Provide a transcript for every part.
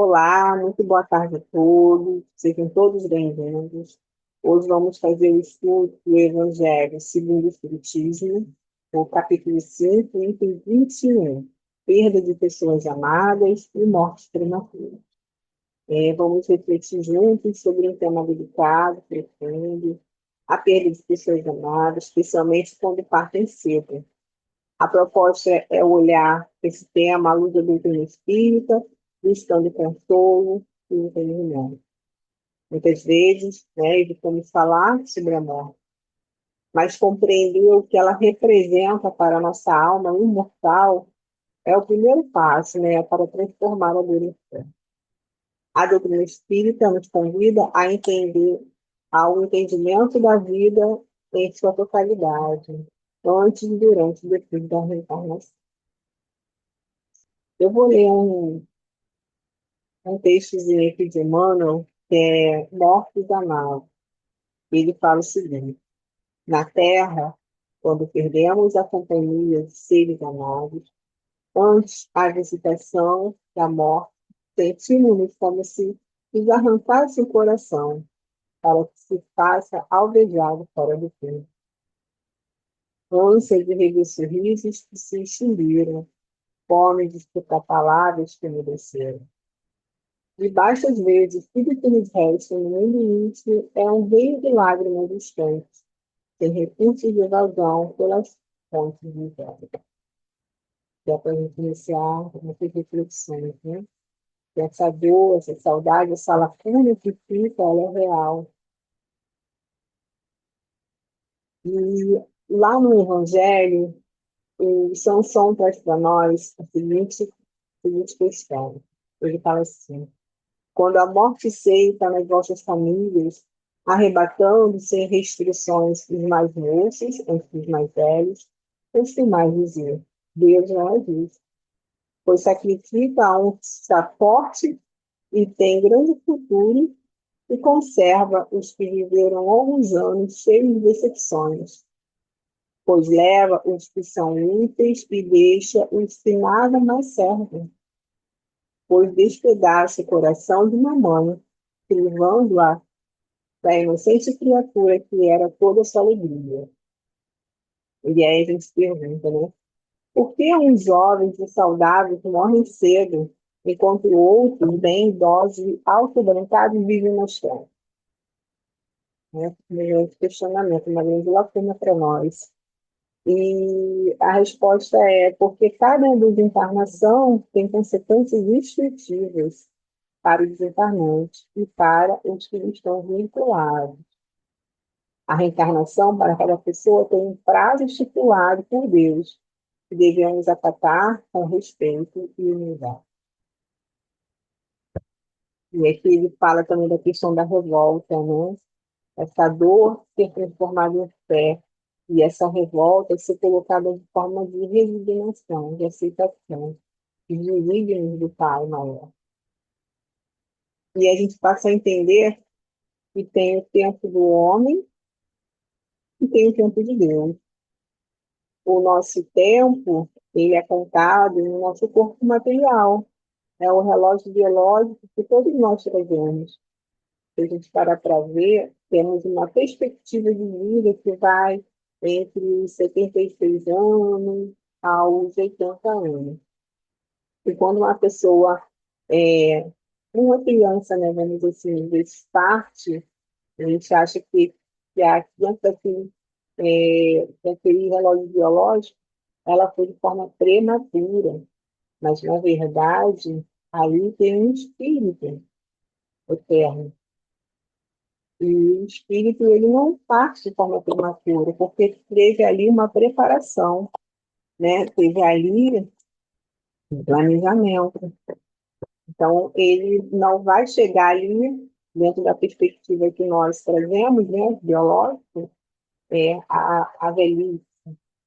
Olá, muito boa tarde a todos, sejam todos bem-vindos. Hoje vamos fazer o estudo do Evangelho segundo o Espiritismo, o capítulo 5, item 21, perda de pessoas amadas e morte prematura. Vamos refletir juntos sobre um tema delicado, profundo, a perda de pessoas amadas, especialmente quando partem cedo. A proposta é olhar esse tema à luz da doutrina espírita, buscando consolo e entendimento. Muitas vezes, evitamos falar sobre a morte, mas compreender o que ela representa para a nossa alma imortal é o primeiro passo, para transformar a dor em fé. A doutrina espírita nos convida a entender ao entendimento da vida em sua totalidade, antes, durante e depois da reencarnação. Eu vou ler um textozinho aqui de Emmanuel, que é Mortos Amados. Ele fala o seguinte: na Terra, quando perdemos a companhia de seres amados, antes a visitação da morte, sentimos-nos como se nos arrancasse o coração, para que se faça alvejado fora do tempo. Ânsia de rever sorrisos que se extinguiram, fome de escutar palavras que emudeceram. De baixas vezes, tudo que nos resta no mundo íntimo é um rio de lágrimas distantes, sem recursos de evasão pelas fontes de vida. Que é para a gente iniciar essas reflexões, né? Que essa dor, essa saudade, essa lacuna que fica, ela é real. E lá no Evangelho, o Sansão traz para nós a seguinte questão. Ele fala assim: quando a morte ceita nas vossas famílias, arrebatando sem restrições os mais moços entre os mais velhos, costumais dizer: Deus não é justo, pois sacrifica a um que está forte e tem grande futuro e conserva os que viveram longos anos cheios de decepções, pois leva os que são úteis e deixa os que nada mais servem, pois despedaça o coração de uma mãe, privando-a da inocente criatura que era toda sua alegria. E aí a gente se pergunta, né? Por que uns jovens e saudáveis morrem cedo, enquanto outros, bem idosos e autobrancados, vivem na estrada? Né? Um grande questionamento, uma grande lacuna para nós. E a resposta é porque cada desencarnação tem consequências destrutivas para o desencarnante e para os que estão vinculados. A reencarnação para cada pessoa tem um prazo estipulado por Deus, que devemos acatar com respeito e humildade. E aqui ele fala também da questão da revolta, né? Essa dor ser transformada em fé, e essa revolta ser colocada de forma de resignação, de aceitação, de desígnios do Pai maior. E a gente passa a entender que tem o tempo do homem e tem o tempo de Deus. O nosso tempo, ele é contado no nosso corpo material. É o relógio biológico que todos nós trazemos. Se a gente parar para ver, temos uma perspectiva de vida que vai entre 76 anos aos 80 anos. E quando uma pessoa, é, uma criança, né, vamos dizer assim, parte, a gente acha que a criança daquele relógio biológico, ela foi de forma prematura, mas, na verdade, ali tem um espírito eterno. E o espírito, ele não parte de forma prematura, porque teve ali uma preparação, né? Teve ali um planejamento. Então, ele não vai chegar ali, dentro da perspectiva que nós trazemos, né, biológico, a velhice.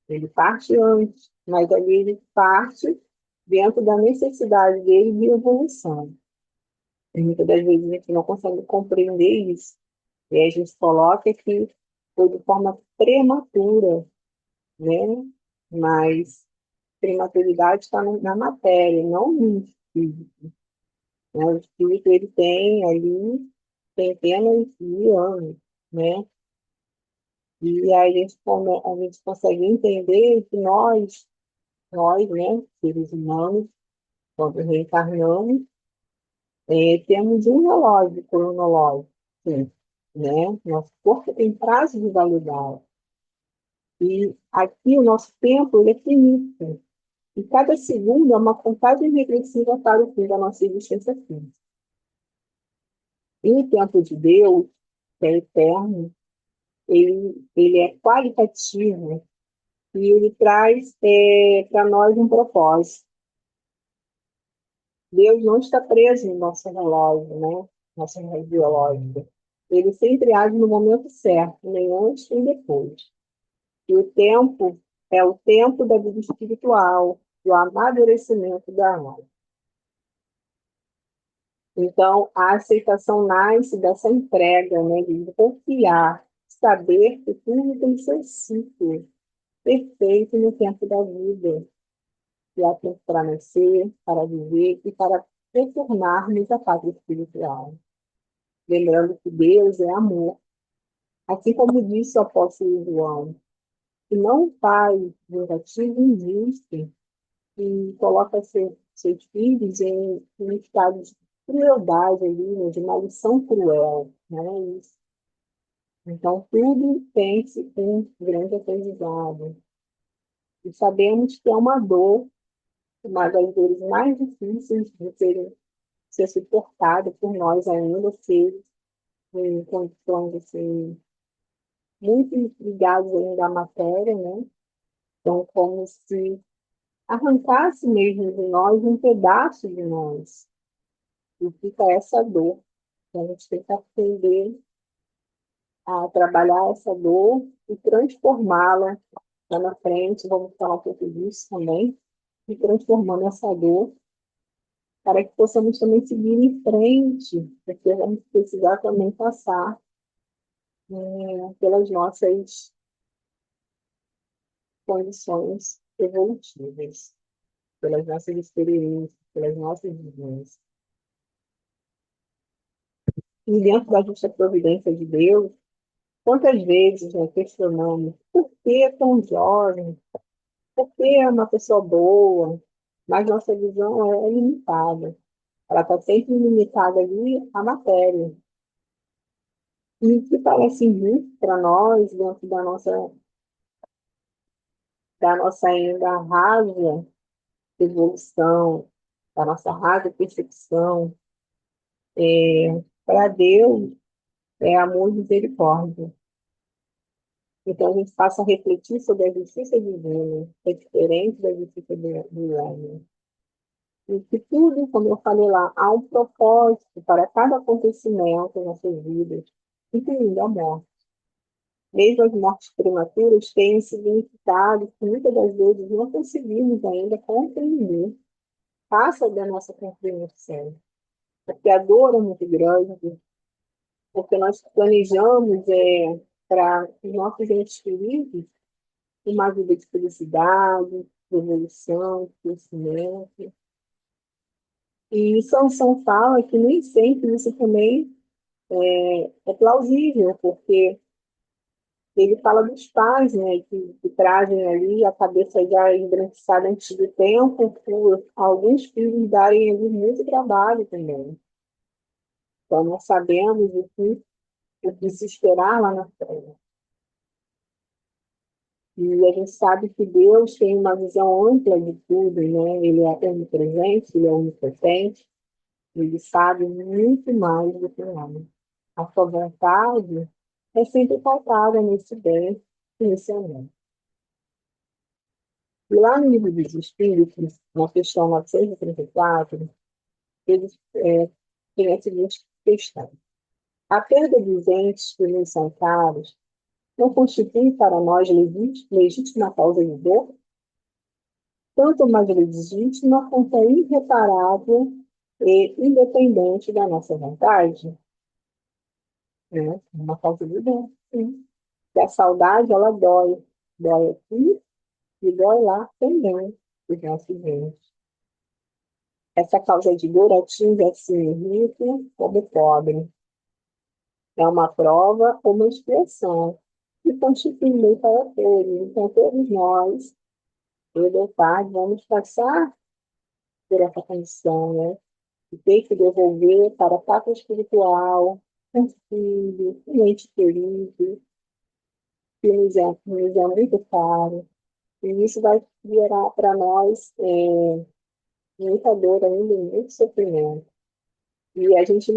Ele parte antes, mas ali ele parte dentro da necessidade dele de evolução. E muitas das vezes a gente não consegue compreender isso. E aí a gente coloca que foi de forma prematura, né? Mas prematuridade está na matéria, não no espírito. né? O espírito, ele tem ali centenas de anos, né? E aí a gente consegue entender que nós, né, seres humanos, quando reencarnamos, temos um relógio cronológico, sim, né? Nosso corpo tem prazo de validade. E aqui o nosso tempo ele é finito. E cada segundo é uma contagem regressiva para o fim da nossa existência física. E o tempo de Deus, que é eterno, ele é qualitativo e ele traz para nós um propósito. Deus não está preso no nosso relógio, né? Nosso relógio biológico. Ele sempre age no momento certo, nem antes nem depois. E o tempo é o tempo da vida espiritual, do amadurecimento da alma. Então, a aceitação nasce dessa entrega, né, de confiar, saber que tudo tem seu ciclo perfeito no tempo da vida. E há tempo para nascer, para viver e para retornarmos à pátria espiritual. Lembrando que Deus é amor. Assim como disse o apóstolo João, que não pai vingativo injusto, que coloca seus filhos em estado de crueldade ali, né, de maldição cruel, né? Isso. Então, tudo tem-se um grande aprendizado. E sabemos que é uma dor, uma das dores mais difíceis ser suportada por nós ainda, seres em condições assim, muito ligados ainda à matéria, né? Então, como se arrancasse mesmo de nós um pedaço de nós. E fica essa dor. Então, a gente tem que aprender a trabalhar essa dor e transformá-la lá na frente. Vamos falar um pouco disso também. E transformando essa dor para que possamos também seguir em frente, porque vamos precisar também passar pelas nossas condições evolutivas, pelas nossas experiências, pelas nossas vivências. E dentro da justa providência de Deus, quantas vezes nós questionamos por que é tão jovem, por que é uma pessoa boa, mas nossa visão é limitada. Ela está sempre limitada ali à matéria. E o que parece injusto para nós, dentro da nossa ainda rasa evolução, da nossa rasa percepção, para Deus é amor e misericórdia. Então a gente passa a refletir sobre a justiça divina, que é diferente da justiça do homem. E que tudo, como eu falei lá, há um propósito para cada acontecimento nas nossas vidas, incluindo a morte. Mesmo as mortes prematuras têm significados que muitas das vezes não conseguimos ainda compreender, passa da nossa compreensão, porque a dor é muito grande, porque nós planejamos para os nossos entes queridos uma vida de felicidade, de evolução, de crescimento. E Sansão fala que nem sempre isso também é plausível, porque ele fala dos pais, né, que trazem ali a cabeça já embranquiçada antes do tempo, por alguns filhos darem ali muito trabalho também. Então, nós sabemos o que se esperar lá na frente. E a gente sabe que Deus tem uma visão ampla de tudo, né? Ele é onipresente, ele é onipotente, ele sabe muito mais do que nós. A sua vontade é sempre pautada nesse bem e nesse amor. E lá no livro dos Espíritos, na questão 934, eles têm a seguinte questão. A perda dos entes que nos são caros não constitui para nós legítima causa de dor? Tanto mais legítima quanto é irreparável e independente da nossa vontade, né? Uma causa de dor, sim. E a saudade, ela dói. Dói aqui e dói lá também, os nossos dentes. Essa causa de dor atinge assim rico como pobre. É uma prova ou uma expressão que constitui para todos. Então, todos nós, cedo ou tarde, vamos passar por essa condição, né? E ter que devolver para a pátria espiritual um filho, um ente querido, que nos é muito caro. E isso vai gerar para nós muita dor ainda, muito sofrimento. E a gente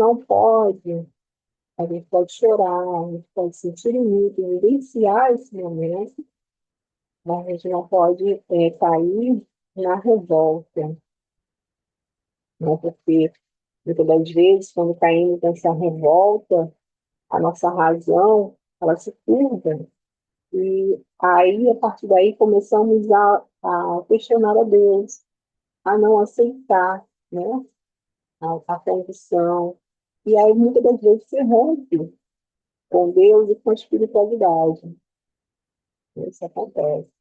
pode chorar, a gente pode sentir muito, vivenciar esse momento, mas a gente não pode cair na revolta, né? Porque muitas das vezes, quando caímos nessa revolta, a nossa razão, ela se turva. E aí, a partir daí, começamos a questionar a Deus, a não aceitar, né, a condição. E aí, muitas das vezes, se rompe com Deus e com a espiritualidade. Isso acontece.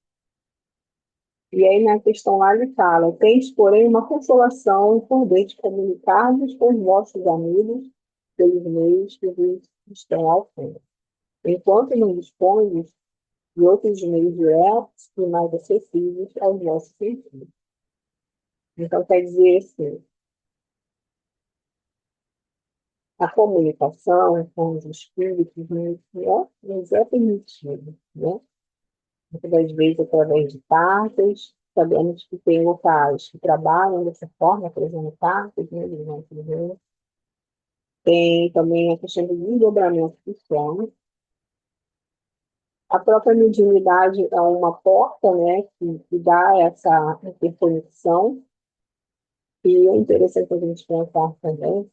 E aí, na questão lá, ele fala: tens, porém, uma consolação por poder de comunicar-vos com os vossos amigos pelos meios que vos estão ao alcance. Enquanto não dispondes de outros meios diretos e mais acessíveis aos nossos sentidos. Então, quer dizer assim, a comunicação com os espíritos nos é permitida, né? Muitas das vezes através de cartas, sabemos que tem locais que trabalham dessa forma, apresentando cartas, né, eles vão escrever. Tem também a questão do desdobramento do sono. A própria mediunidade é uma porta, né, que dá essa interconexão, e é interessante a gente pensar também,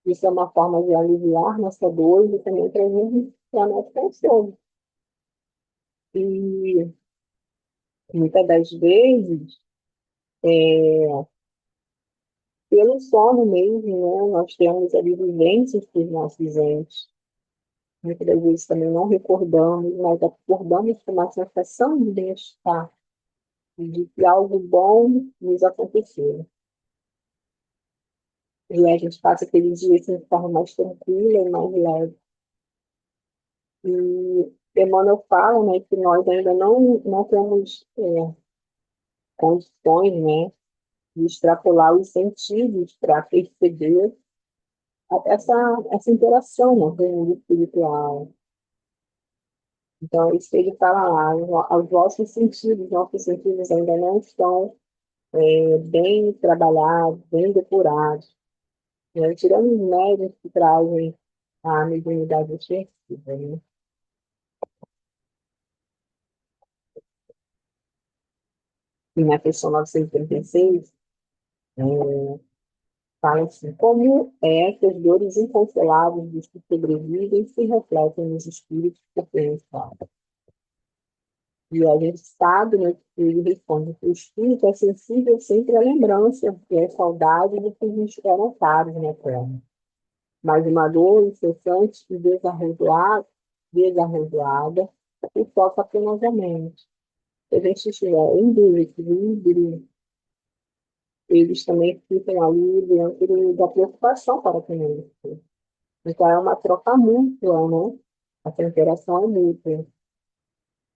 isso é uma forma de aliviar nossa dor e também trazer para nosso consolo. E muitas das vezes, pelo sono mesmo, né, nós temos ali vivências dos nossos entes. Muitas das vezes também não recordamos, mas acordamos com uma sensação de bem-estar, de que algo bom nos aconteceu. E aí a gente passa aquele dia assim, de forma mais tranquila e mais leve. E Emmanuel fala, né, que nós ainda não temos condições, né, de extrapolar os sentidos para perceber essa, essa interação, né, com o mundo espiritual. Então, isso que ele fala lá, os nossos sentidos ainda não estão bem trabalhados, bem depurados, né, tirando os médios que trazem a mediunidade exercível, né? E na questão 936, é, fala assim: como é que as dores inconsoláveis dos que sobrevivem se refletem nos espíritos por quem eles falam? E a gente sabe, né, que ele responde que o espírito é sensível sempre à lembrança e à saudade do que nos eram caros na terra. Mas uma dor incessante e desarrezoada o toca penosamente. Se a gente estiver em desequilíbrio, eles também ficam ali dentro da preocupação para conosco. Então, é uma troca mútua, né? Essa interação é mútua.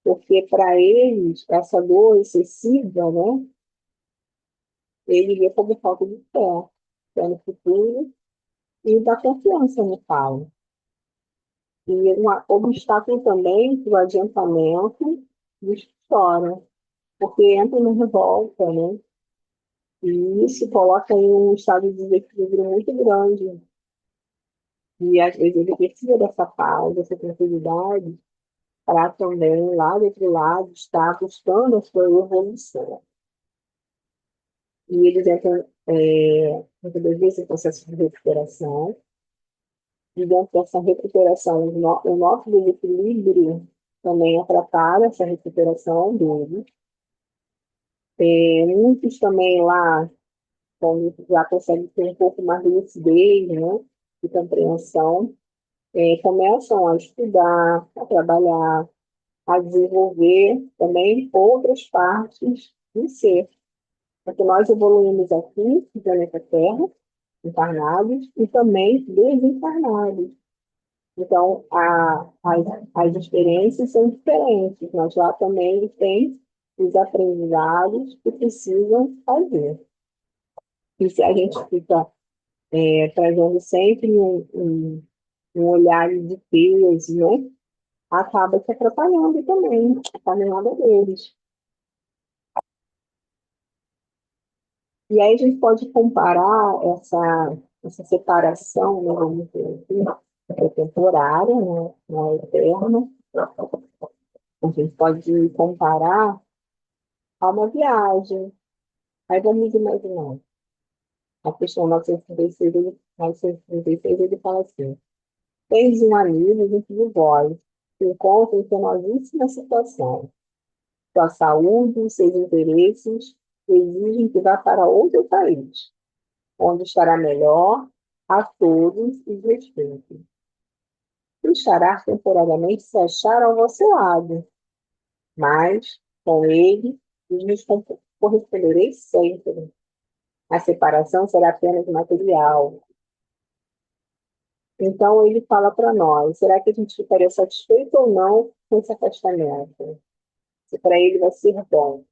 Porque, para eles, essa dor excessiva, né? Ele vê como falta de fé no futuro e da confiança no Pai. E um obstáculo também para o adiantamento dos que choram, porque entra na revolta, né? E isso coloca em um estado de desequilíbrio muito grande. E às vezes ele precisa dessa paz, dessa tranquilidade, para também, lá do outro lado, estar buscando a sua evolução. E eles entram, muitas das vezes, em processo de recuperação. E dentro dessa recuperação, o nosso desequilíbrio também atrapalha essa recuperação dele. Muitos também lá, quando já conseguem ter um pouco mais de lucidez, né, de compreensão, começam a estudar, a trabalhar, a desenvolver também outras partes do ser. Porque nós evoluímos aqui, no planeta Terra, encarnados e também desencarnados. Então, as experiências são diferentes, mas lá também tem os aprendizados que precisam fazer. E se a gente fica trazendo sempre um olhar de peso, né? Acaba se atrapalhando também a caminhada deles. E aí a gente pode comparar essa separação, né, vamos dizer assim, é temporária, né, não é eterna. A gente pode comparar a uma viagem. Aí vamos imaginar. A questão 936, 936 ele fala assim: tens um amigo junto de vós, que encontra em penosíssima situação. Sua saúde e seus interesses exigem que vá para outro país, onde estará melhor a todos os respeitos. E estará temporariamente se achar ao vosso lado, mas com ele vos correspondereis sempre. A separação será apenas material. Então, ele fala para nós: será que a gente ficaria satisfeito ou não com esse afastamento? Se para ele vai ser bom.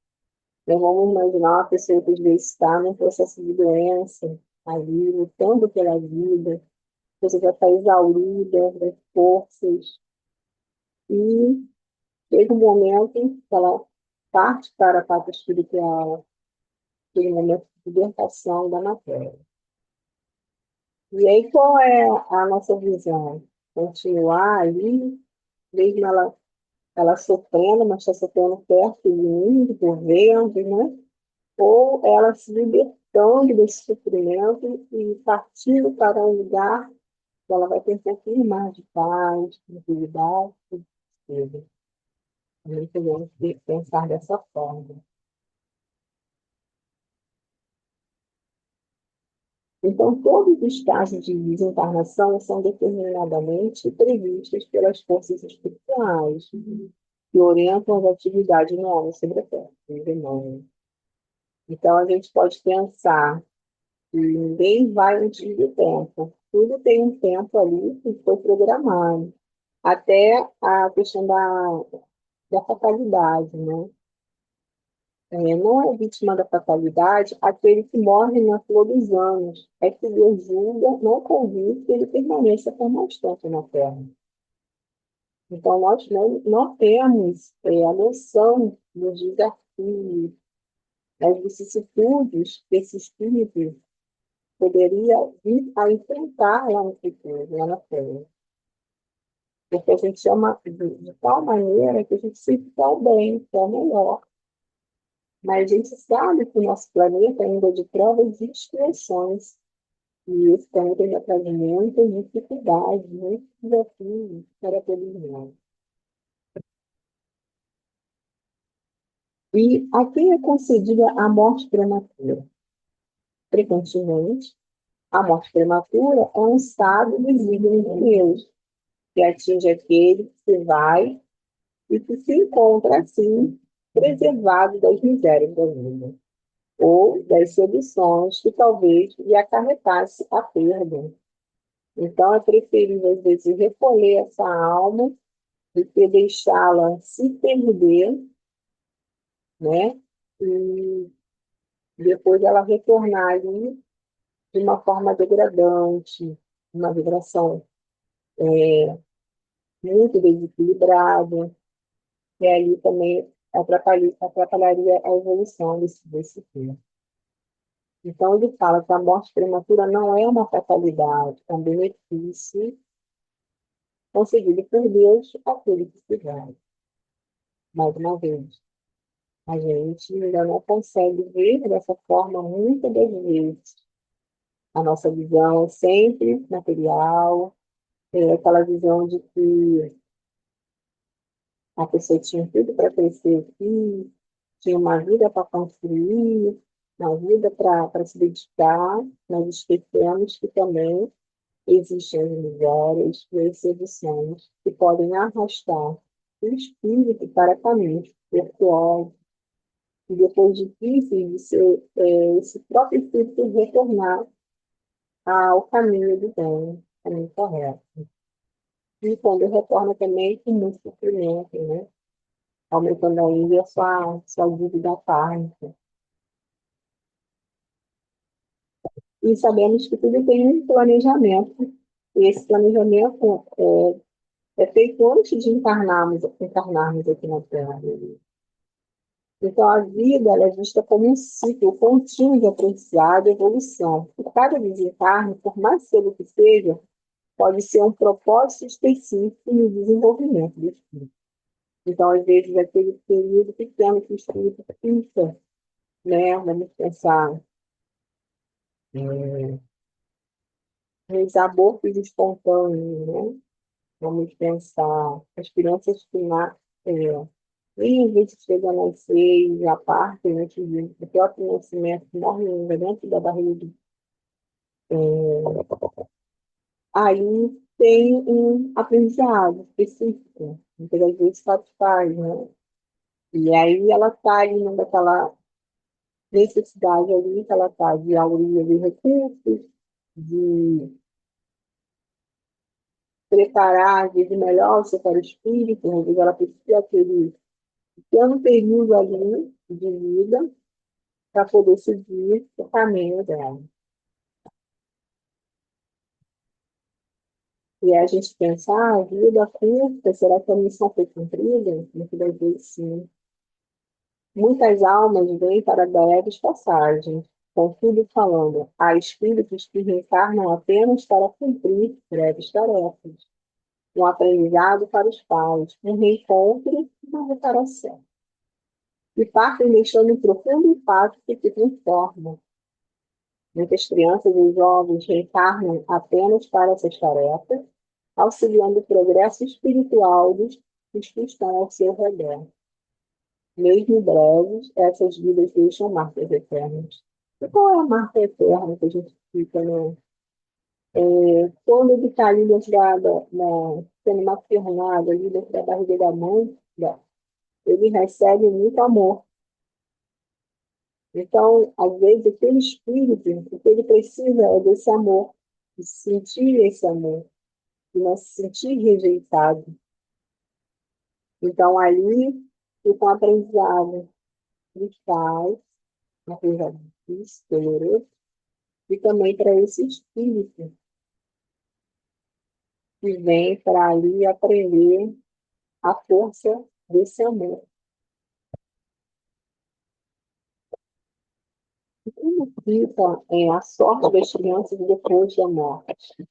Então, vamos imaginar uma pessoa que às vezes está num processo de doença, ali, lutando pela vida, a pessoa já está exaurida das forças, e chega um momento que ela parte para a parte espiritual, aquele momento de libertação da matéria. E aí, qual é a nossa visão? Continuar ali, mesmo ela sofrendo, mas está sofrendo perto de mim, por vendo, né? Ou ela se libertando desse sofrimento e partindo para um lugar que ela vai ter um pouquinho mais de paz, tranquilidade, tudo. Também podemos pensar dessa forma. Então, todos os casos de desencarnação são determinadamente previstos pelas forças espirituais que orientam as atividades no homem sobre a Terra, no demônio. Então, a gente pode pensar que ninguém vai antes do tempo. Tudo tem um tempo ali que foi programado. Até a questão da fatalidade, né? Não é vítima da fatalidade aquele que morre na flor dos anos. É que Deus julga, não convite que ele permaneça por mais tempo na Terra. Então, nós não temos a noção dos desafios, das vicissitudes que esse espírito poderia vir a enfrentar lá no futuro, lá na Terra. Porque a gente chama de tal maneira que a gente se tão bem, tão melhor. Mas a gente sabe que o nosso planeta ainda é de provas e expiações. E isso também já traz muitas dificuldades, muitos desafios para todos nós. E a quem é concedida a morte prematura? Frequentemente, a morte prematura é um estado desígnio de Deus, que atinge aquele que se vai e que se encontra, assim, preservado das misérias da vida, ou das seduções que talvez lhe acarretasse a perda. Então, é preferível, às vezes, recolher essa alma do que deixá-la se perder, né? E depois ela retornar ali de uma forma degradante, uma vibração muito desequilibrada, e aí também atrapalharia a evolução desse ser. Então, ele fala que a morte prematura não é uma fatalidade, é um benefício concedido por Deus àquele que se vai. Mais uma vez, a gente ainda não consegue ver dessa forma muitas das vezes. A nossa visão é sempre material, é aquela visão de que a pessoa tinha tudo para crescer aqui, tinha uma vida para construir, uma vida para se dedicar. Nós esquecemos que também existem as misérias e as seduções que podem arrastar o espírito para caminhos virtuosos, e depois difícil de ser esse próprio espírito retornar ao caminho do bem, caminho correto. E quando retorna também com muito sofrimento, né? Aumentando ainda a sua dívida kármica. E sabemos que tudo tem um planejamento, e esse planejamento é feito antes de encarnarmos aqui na Terra. Então, a vida ela é vista como um ciclo contínuo de aprendizado e evolução. E cada desencarne, por mais cedo que seja, pode ser um propósito específico no desenvolvimento do espírito. Então, às vezes, aquele período pequeno que o espírito fica, né? Vamos pensar nos abortos espontâneos, né? Vamos pensar as crianças que nem a gente chega a nascer e já partem antes do próprio nascimento, morrem ainda dentro da barriga. Aí tem um aprendizado específico, muitas vezes satisfaz, né? E aí ela está ali naquela necessidade ali que ela está de auria de recursos, de preparar, de melhor o seu perispírito, às vezes ela precisa ter um período ali de vida para poder seguir o caminho dela. E a gente pensar, a vida curta, será que a missão foi cumprida? Muitas das vezes, sim. Muitas almas vêm para breves passagens, contudo falando, há espíritos que reencarnam apenas para cumprir breves tarefas, um aprendizado para os pais, um reencontro e uma reparação. E partem deixando um profundo impacto que transforma. Muitas crianças e jovens reencarnam apenas para essas tarefas, auxiliando o progresso espiritual dos que estão ao seu redor. Mesmo breves, essas vidas deixam marcas eternas. E qual é a marca eterna que a gente fica, né? Quando ele está ali dentro sendo maternado, ali dentro da barriga da mãe, ele recebe muito amor. Então, às vezes, aquele espírito, o que ele precisa é desse amor, de sentir esse amor, de não se sentir rejeitado. Então, ali fica um aprendizado dos pais, uma coisa difícil, doloroso, e também para esse espírito que vem para ali aprender a força desse amor. E como fica a sorte das crianças depois da morte?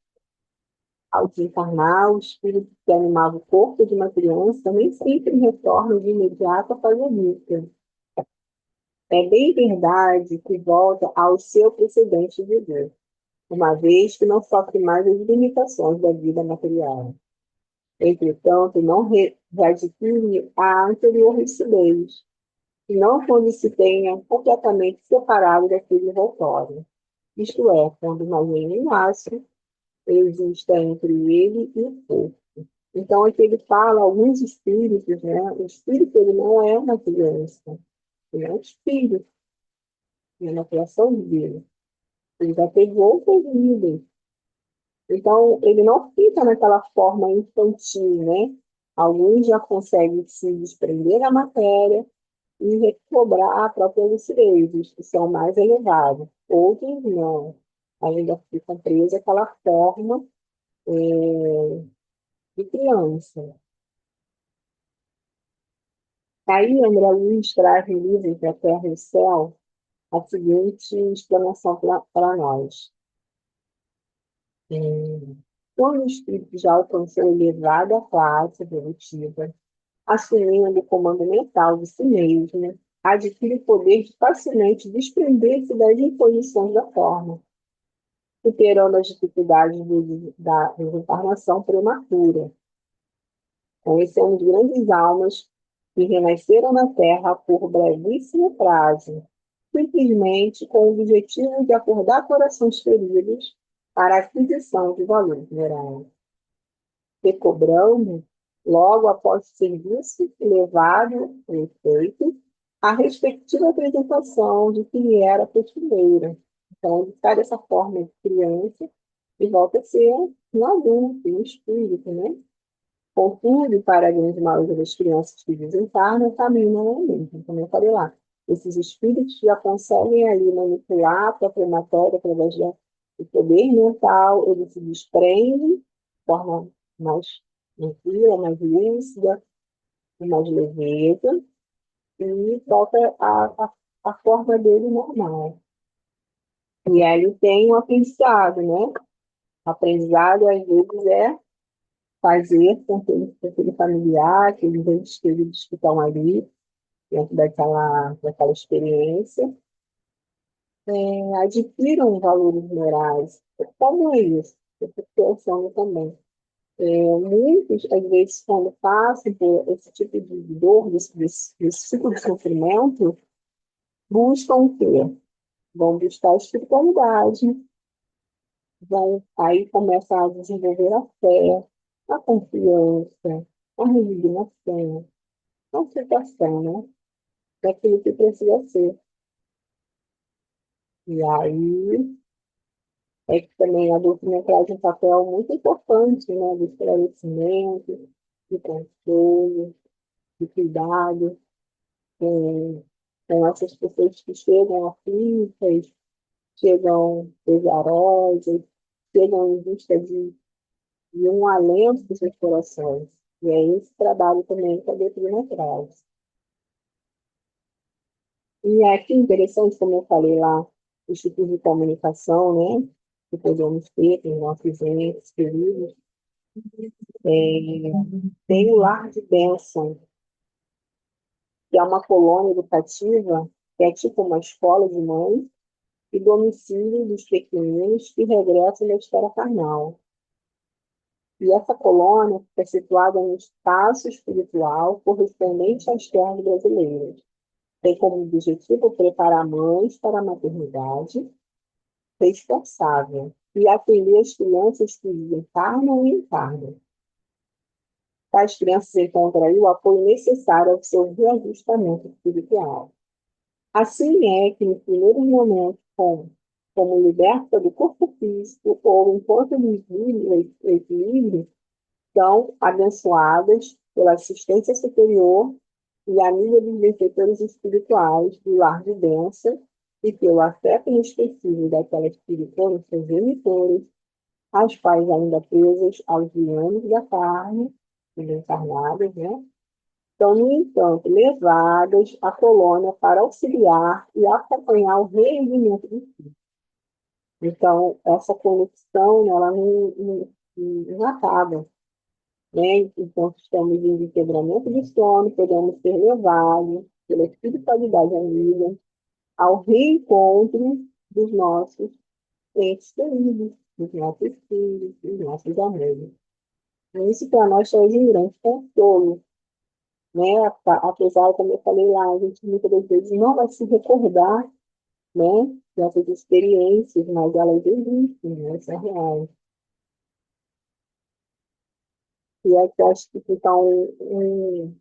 Ao desencarnar, o espírito que animava o corpo de uma criança nem sempre retorna de imediato à fase adulta. É bem verdade que volta ao seu precedente viver, uma vez que não sofre mais as limitações da vida material. Entretanto, não readquire a anterior lucidez, e não quando se tenha completamente separado daquele envoltório. Isto é, quando uma linha nasce, existe entre ele e o corpo. Então, aqui ele fala alguns espíritos, né? O espírito ele não é uma criança, ele é um espírito, é uma criação de Deus. Ele já teve outras vidas. Então, ele não fica naquela forma infantil, né? Alguns já conseguem se desprender da matéria e recobrar a própria lucidez, os que são mais elevados. Outros não. Ainda ficam presos àquela forma de criança. Aí, André Luiz traz no livro Entre a Terra e o Céu a seguinte explanação para nós. Quando o espírito já alcançou elevada classe evolutiva, assumindo o comando mental de si mesmo, adquire o poder de facilmente desprender-se das imposições da forma, superando as dificuldades da reencarnação prematura. Conhecemos grandes almas que renasceram na Terra por brevíssimo prazo, simplesmente com o objetivo de acordar corações feridos para a aquisição de valores morais. Recobrando, logo após o serviço levado em efeito, a respectiva apresentação de quem era a costureira. Então, ele sai dessa forma de criança e volta a ser um adulto, um espírito, né? Contudo, para a grande maioria das crianças que desencarnam, o caminho não é o mesmo, como eu falei lá. Esses espíritos já conseguem ali manipular a própria matéria através do poder mental, ele se desprende de forma mais tranquila, mais lúcida, com mais leveza, e volta a forma dele normal. E aí ele tem um aprendizado, né? O aprendizado, às vezes, é fazer com aquele familiar, aqueles entes queridos que estão ali, dentro daquela experiência, adquiram valores morais. Como é isso? Eu fico pensando também. Muitos, às vezes, quando passam por esse tipo de dor, desse tipo de sofrimento, buscam o quê? Vão buscar a espiritualidade, vão, aí começam a desenvolver a fé, a confiança, a resignação, a aceitação, né? Daquilo que precisa ser. E aí é que também a doutrina traz um papel muito importante, né? Do esclarecimento, de controle, de cuidado com essas pessoas que chegam aflitas, chegam pesarosas, chegam em busca de um alento para os seus corações. E é esse trabalho também que a doutrina traz. E aqui interessante, como eu falei lá, os tipos de comunicação, né, que podemos ter com os nossos entes queridos. Tem o Lar de Bênção, que é uma colônia educativa, que é tipo uma escola de mães, e domicílio dos pequeninos que regressam da esfera carnal. E essa colônia fica situada no espaço espiritual correspondente às terras brasileiras. Tem como objetivo preparar mães para a maternidade responsável e atender as crianças que desencarnam e encarnam. Tais crianças encontram aí o apoio necessário ao seu reajustamento espiritual. Assim é que, nos primeiros momentos, como liberta do corpo físico ou enquanto vive o equilíbrio, são abençoadas pela assistência superior e amiga dos benfeitores espirituais do lar de bênção e pelo afeto inesquecível daquelas que foram seus genitores, as quais ainda presas aos liames da carne, encarnadas, né? São, no entanto, levadas à colônia para auxiliar e acompanhar o reerguimento do filho. Então, essa conexão, né, ela não acaba, né? Então, estamos em quebramento de sono, podemos ser levados pela espiritualidade amiga ao reencontro dos nossos entes queridos, dos nossos filhos, dos nossos amigos. Isso para nós traz um grande consolo, né? Apesar, como eu falei lá, a gente muitas das vezes não vai se recordar, né, dessas experiências, mas elas existem, né? São reais. E é que eu acho que fica um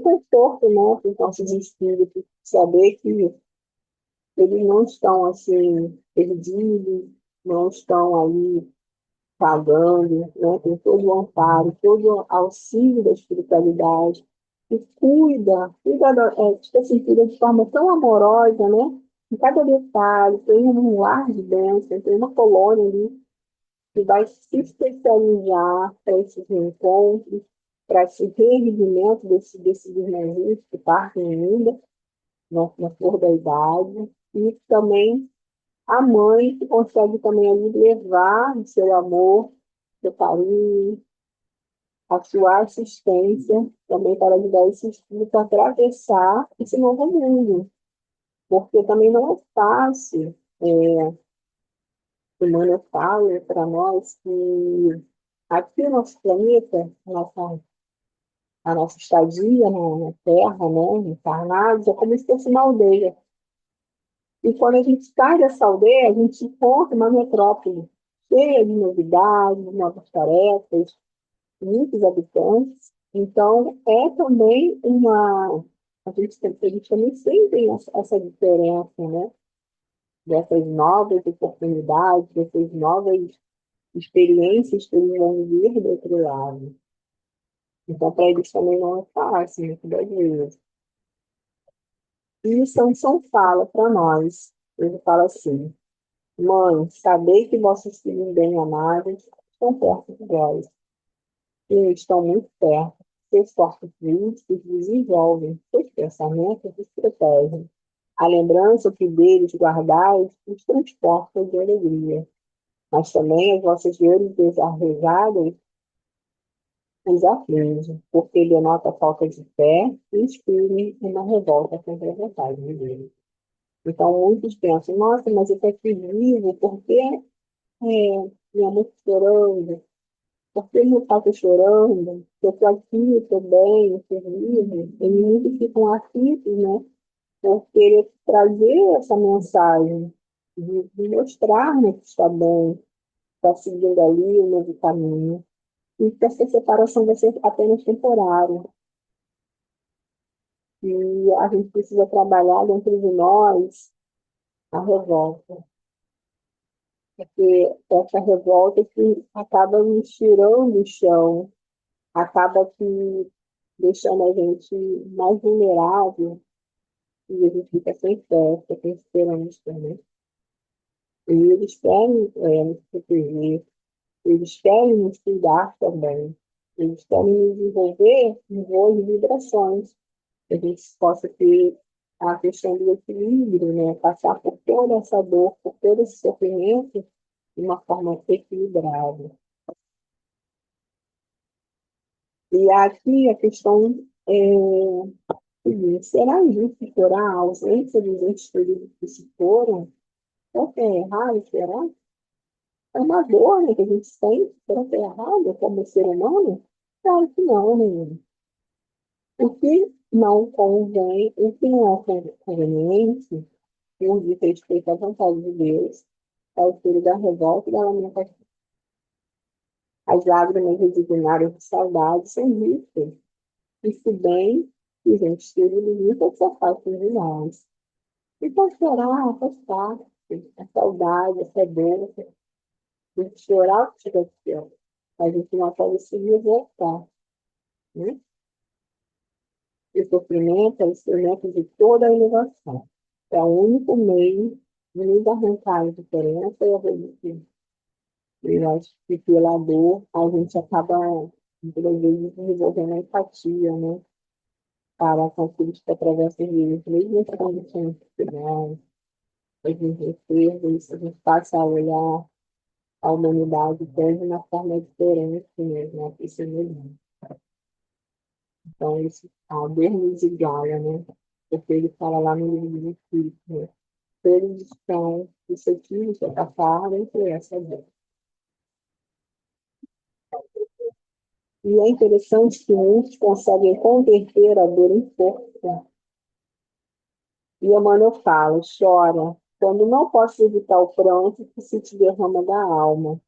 conforto, né, para os nossos espíritos, saber que eles não estão assim perdidos, não estão ali pagando, né, tem todo o amparo, todo o auxílio da espiritualidade, e tipo assim, cuida de forma tão amorosa, né, em cada detalhe, tem um lar de bênção, tem uma colônia ali que vai se especializar para esses reencontros, para esse reerguimento desses irmãos que partem ainda, na flor da idade, e também a mãe que consegue também ali levar o seu amor, seu carinho, a sua assistência, também para ajudar esse espírito a atravessar esse novo mundo, porque também não é fácil. Emmanuel fala para nós que aqui no nosso planeta, a nossa estadia na Terra, né, encarnados, é como se fosse uma aldeia. E quando a gente sai dessa aldeia, a gente encontra uma metrópole cheia de novidades, novas tarefas, muitos habitantes. Então, é também a gente também sente essa diferença, né? Dessas novas oportunidades, dessas novas experiências que eles vão vir do outro lado. Então, para eles também não é fácil, muitas das vezes. E o Sansão fala para nós, ele fala assim, mãe, sabei que vossos filhos bem amados estão perto de vós, e estão muito perto. Seus corpos físicos desenvolvem, seus pensamentos os protegem. A lembrança que deles guardais os transporta de alegria. Mas também as vossas dores desarrejadas os aflige, porque ele denota falta de fé e inspire uma revolta contra a vontade de Deus. Então, muitos pensam, nossa, mas eu estou aqui vivo, por que minha mãe está chorando? Por que meu pai está chorando? Eu estou aqui, estou bem, estou vivo. Eles muitos ficam aflitos, né? Por querer trazer essa mensagem, de mostrar, né, que está bem, está seguindo ali o novo caminho. E que essa separação vai ser apenas temporária. E a gente precisa trabalhar dentro de nós a revolta. Porque essa revolta que acaba nos tirando do chão, acaba que deixando a gente mais vulnerável e a gente fica sem fé, fica sem esperança, né? E eles querem nos proteger, eles querem nos cuidar também, eles querem nos envolver em boas vibrações, que a gente possa ter a questão do equilíbrio, né? Passar por toda essa dor, por todo esse sofrimento de uma forma equilibrada. E aqui a questão é seguinte, será justo chorar a ausência dos entes queridos que se foram? Será que é errado será? É uma dor, né, que a gente sente. Será que é errado como ser humano? Claro que não, né? O que não convém, o que não é conveniente, não diz respeito à vontade de Deus, é o filho da revolta e da lamentação. As lágrimas resignadas de saudade são justas, e se bem que gente querido nunca se afastam de nós. Então, chorar faz parte, a saudade, essa dor, a gente chorar o que aconteceu. A gente não pode se revoltar, né? E o sofrimento é o instrumento de toda a inovação. É o único meio de nos arrancar a diferença e a resistência. E acho que pela dor a gente acaba, muitas vezes, desenvolvendo a empatia, né? Para com aqueles que atravessam vidas, mesmo as condições sociais, as incertezas, a gente passa a olhar a humanidade de uma forma diferente mesmo, né? Isso mesmo. Então, isso, a dor nos iguala, né? Porque ele fala lá no livro do Espírito, né? Todos estão suscetíveis a passar entre essa dor. E é interessante que muitos conseguem converter a dor em força. E Emmanuel fala, chora, quando não posso evitar o pranto que se te derrama da alma.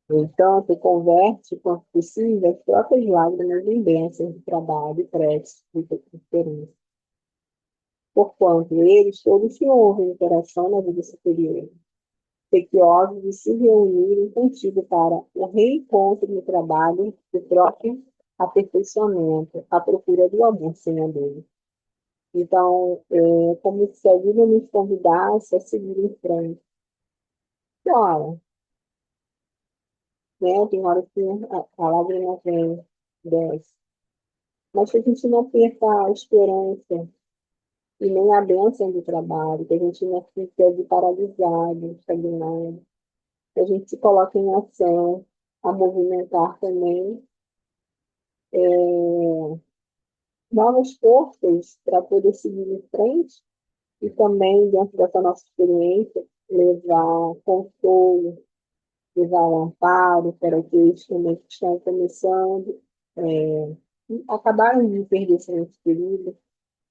No entanto, converte, quanto possível, as próprias lágrimas em bênçãos de trabalho e prece de esperança. Porquanto eles todos se ouvem em interação na vida superior, sequiosos de se reunirem contigo para o reencontro no trabalho do próprio aperfeiçoamento, à procura do amor senhor. Então, como se a vida nos convidasse a seguir em frente. Claro, né? Tem hora que a lágrima vem, desce. Mas que a gente não perca a esperança e nem a bênção do trabalho, que a gente não fique paralisado, estagnado, que a gente se coloque em ação, a movimentar também novas forças para poder seguir em frente e também, dentro dessa nossa experiência, levar consolo, levar um amparo para aqueles também que estão começando, acabaram de perder seu ente querido,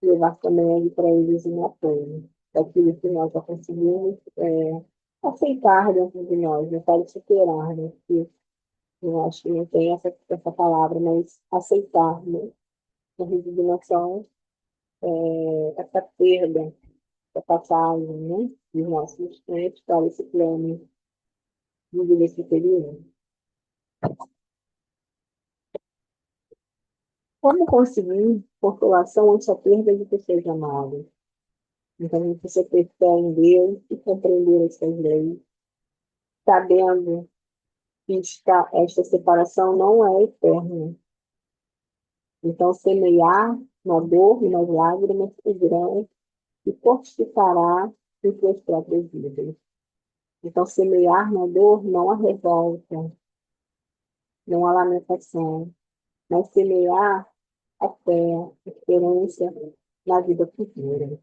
levar também ali para eles um apoio daquilo que nós já conseguimos aceitar dentro de nós, não pode superar, né? Porque eu acho que não tem essa palavra, mas aceitar, né? A resignação essa perda, essa passagem, né, dos nossos entes para esse plano de vida superior. Como conseguir consolação ante a perda de pessoas amadas? Então, a gente precisa ter fé em Deus e compreender essas leis, sabendo que esta separação não é eterna. Então, semear na dor e nas lágrimas o grão que fortificará em suas próprias vidas. Então, semear na dor não a revolta, não a lamentação, mas semear a fé, a esperança na vida futura.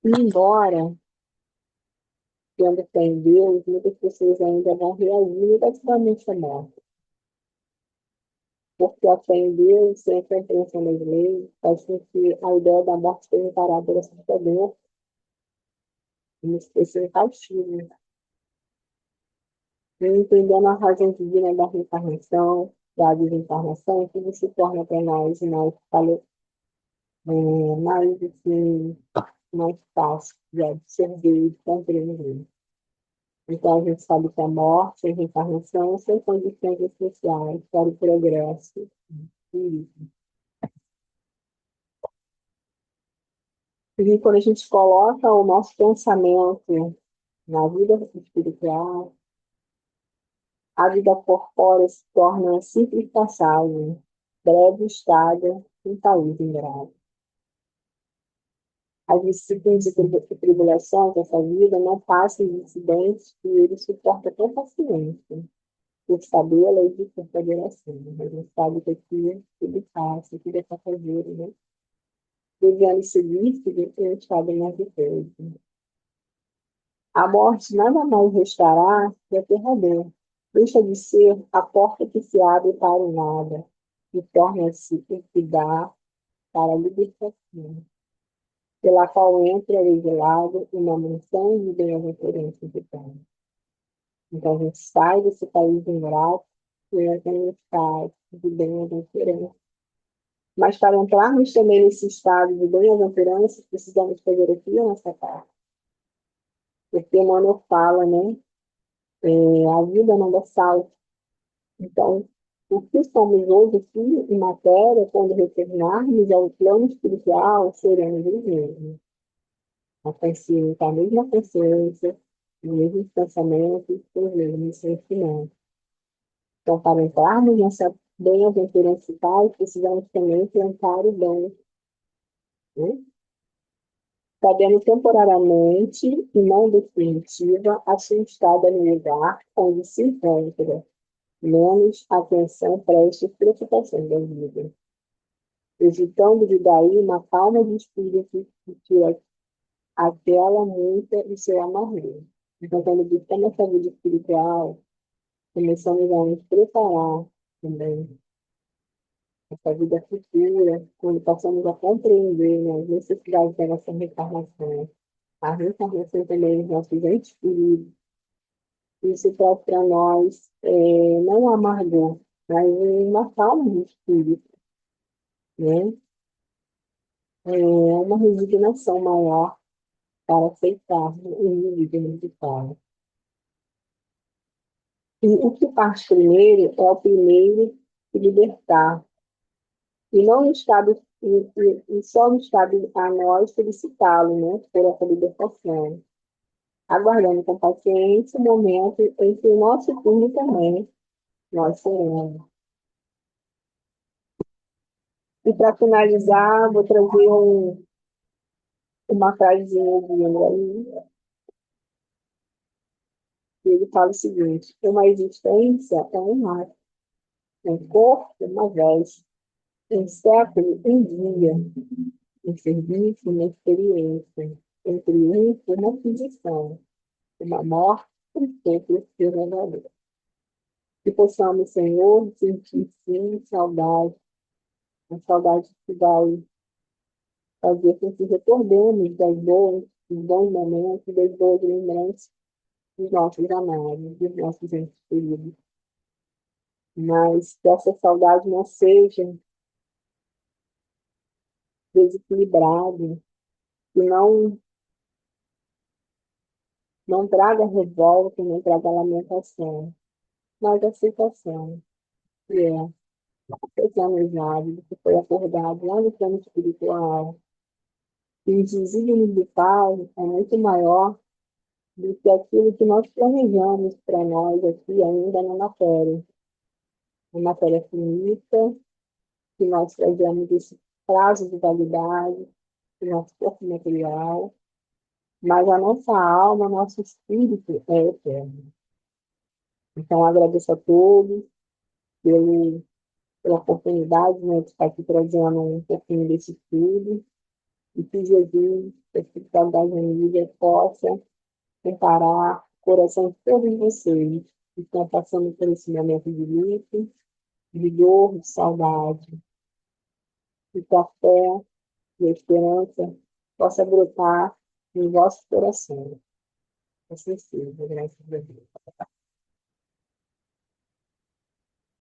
E embora, tendo fé em Deus, muitas pessoas ainda vão reagir negativamente à morte. Porque a fé em Deus, sem a compreensão das leis, faz com que a ideia da morte seja encarada pelo assustador, como se fosse um castigo. E entendendo a razão divina da reencarnação, da desencarnação, tudo se torna para nós mais, assim, mais fácil de absorver e de compreender. Então, a gente sabe que a morte e a reencarnação são condições essenciais para o progresso. E quando a gente coloca o nosso pensamento na vida espiritual, a vida corpórea se torna simples passagem, breve estada, um país ingrato. As disciplinas e tribulações dessa vida não passam de incidentes que ele suporta com paciência, por sabê-la e de por federação. A gente sabe que aqui tudo passa, tudo é passageiro, né? Devendo seguir, seguir em um estado mais difícil. A morte nada mais restará que aterrador. Deixa de ser a porta que se abre para o nada e torna-se o que dá para a libertação, pela qual entra exilado uma mansão de bem-aventurança de paz. Então a gente sai desse país ingrato e entra no estado de bem-aventurança. Mas para entrarmos também nesse estado de bem-aventurança, precisamos fazer aqui a nossa parte. Porque Emmanuel fala, né? A vida não dá salto. Então, o que somos hoje aqui em matéria, quando retornarmos ao plano espiritual, seremos os mesmos. A consciência, a mesma consciência, os mesmos pensamentos, os mesmos sentimentos. Então, para entrarmos nessa bem-aventurança vital, precisamos também plantar o bem, né? Sabendo temporariamente e não definitiva a sua estada no lugar onde se encontra, menos atenção preste às preocupações da vida, evitando de daí uma calma de espírito que aquela muita e seu amargor. Então, quando buscamos essa vida espiritual, começamos a nos preparar também essa vida futura, quando passamos a compreender, né, as necessidades da nossa reencarnação, a reencarnação também dos nossos entes queridos. Isso traz para nós não um amargor, mas uma calma de espírito, né? Uma resignação maior para aceitar o indivíduo musical. E o que parte primeiro é o primeiro se libertar. E não nos cabe, e só nos cabe a nós felicitá-lo, né, por essa libertação. Aguardando com paciência o momento em que o nosso turno também nós seremos. E para finalizar, vou trazer uma frasezinha de André, que ele fala o seguinte: uma existência é um ato, um corpo, uma veste, um século, um dia, um serviço, uma experiência, um triunfo, uma aquisição, uma morte, um tempo renovador. Que possamos, Senhor, sentir sim saudade, a saudade que vai fazer com que recordemos dos bons momentos, das boas lembranças dos nossos amados, dos nossos entes queridos. Mas que essa saudade não seja desequilibrado, que não traga revolta, não traga lamentação, mas aceitação, que é ser planejado, que foi acordado lá no plano espiritual, que o desígnio do Pai é muito maior do que aquilo que nós planejamos para nós aqui ainda na matéria. A matéria finita, que nós trazemos esse prazo de validade, do nosso corpo material, mas a nossa alma, nosso espírito é eterno. Então, agradeço a todos pelo, pela oportunidade, né, de estar aqui trazendo um pouquinho desse estudo e que Jesus, a espiritualidade unida, possa comparar o coração de todos vocês que estão passando por esse momento de luto, de dor, de saudade, e que a fé e a esperança possa brotar em vosso coração. Assim seja, graças a Deus.